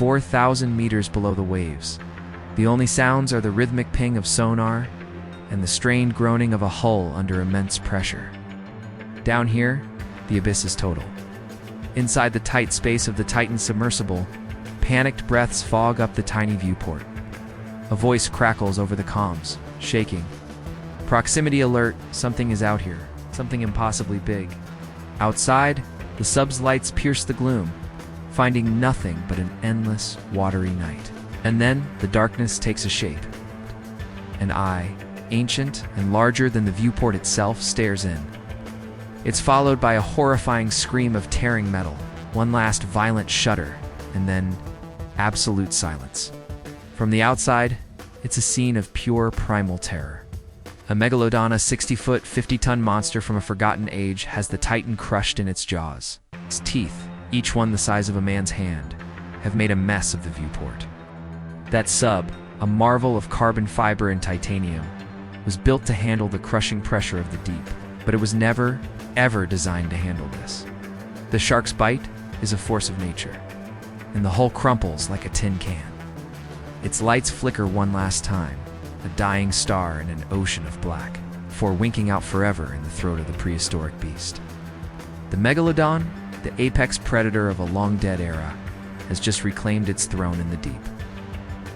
4,000 meters below the waves. The only sounds are the rhythmic ping of sonar and the strained groaning of a hull under immense pressure. Down here, the abyss is total. Inside the tight space of the Titan Submersible, panicked breaths fog up the tiny viewport. A voice crackles over the comms, shaking. Proximity alert, something is out here, something impossibly big. Outside, the sub's lights pierce the gloom, finding nothing but an endless, watery night. And then, the darkness takes a shape. An eye, ancient and larger than the viewport itself, stares in. It's followed by a horrifying scream of tearing metal, one last violent shudder, and then absolute silence. From the outside, it's a scene of pure primal terror. A Megalodon, a 60-foot, 50-ton monster from a forgotten age, has the Titan crushed in its jaws. Its teeth, each one the size of a man's hand, have made a mess of the viewport. That sub, a marvel of carbon fiber and titanium, was built to handle the crushing pressure of the deep, but it was never, ever designed to handle this. The shark's bite is a force of nature, and the hull crumples like a tin can. Its lights flicker one last time, a dying star in an ocean of black, before winking out forever in the throat of the prehistoric beast. The Megalodon, the apex predator of a long-dead era, has just reclaimed its throne in the deep.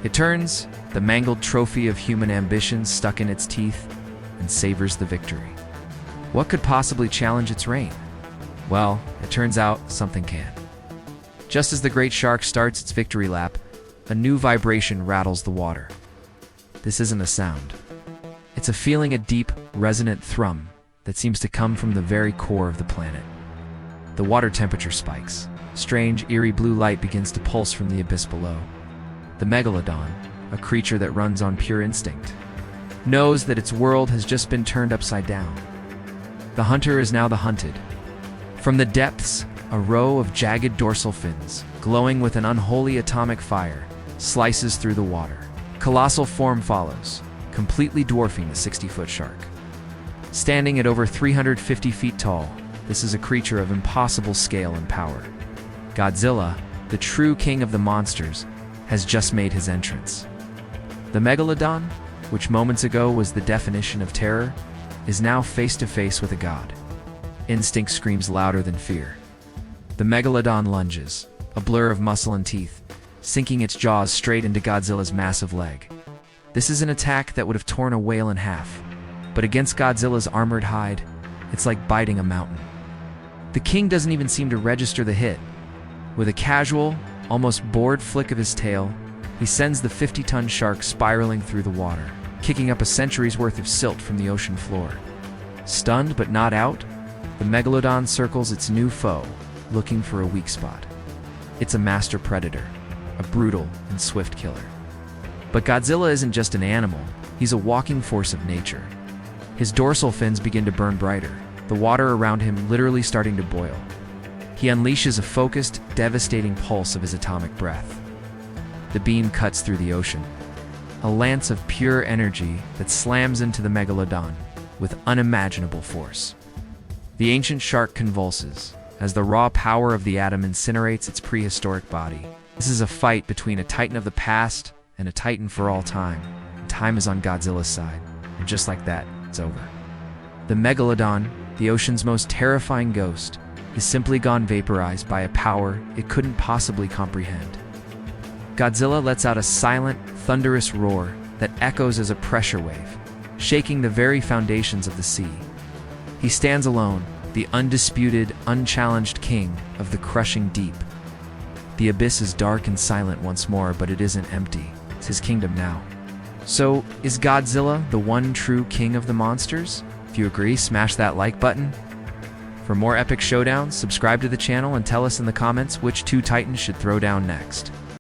It turns, the mangled trophy of human ambitions stuck in its teeth, and savors the victory. What could possibly challenge its reign? Well, it turns out something can. Just as the great shark starts its victory lap, a new vibration rattles the water. This isn't a sound. It's a feeling, a deep, resonant thrum that seems to come from the very core of the planet. The water temperature spikes. Strange, eerie blue light begins to pulse from the abyss below. The Megalodon, a creature that runs on pure instinct, knows that its world has just been turned upside down. The hunter is now the hunted. From the depths, a row of jagged dorsal fins, glowing with an unholy atomic fire, slices through the water. Colossal form follows, completely dwarfing the 60-foot shark. Standing at over 350 feet tall, this is a creature of impossible scale and power. Godzilla, the true king of the monsters, has just made his entrance. The Megalodon, which moments ago was the definition of terror, is now face to face with a god. Instinct screams louder than fear. The Megalodon lunges, a blur of muscle and teeth, sinking its jaws straight into Godzilla's massive leg. This is an attack that would have torn a whale in half, but against Godzilla's armored hide, it's like biting a mountain. The king doesn't even seem to register the hit. With a casual, almost bored flick of his tail, he sends the 50-ton shark spiraling through the water, kicking up a century's worth of silt from the ocean floor. Stunned but not out, the Megalodon circles its new foe, looking for a weak spot. It's a master predator, a brutal and swift killer. But Godzilla isn't just an animal, he's a walking force of nature. His dorsal fins begin to burn brighter, the water around him literally starting to boil. He unleashes a focused, devastating pulse of his atomic breath. The beam cuts through the ocean, a lance of pure energy that slams into the Megalodon with unimaginable force. The ancient shark convulses as the raw power of the atom incinerates its prehistoric body. This is a fight between a titan of the past and a titan for all time, and time is on Godzilla's side, and just like that, it's over. The Megalodon, the ocean's most terrifying ghost, is simply gone vaporized by a power it couldn't possibly comprehend. Godzilla lets out a silent, thunderous roar that echoes as a pressure wave, shaking the very foundations of the sea. He stands alone, the undisputed, unchallenged king of the crushing deep. The abyss is dark and silent once more, but it isn't empty. It's his kingdom now. So, is Godzilla the one true king of the monsters? If you agree, smash that like button. For more epic showdowns, subscribe to the channel and tell us in the comments which two titans should throw down next.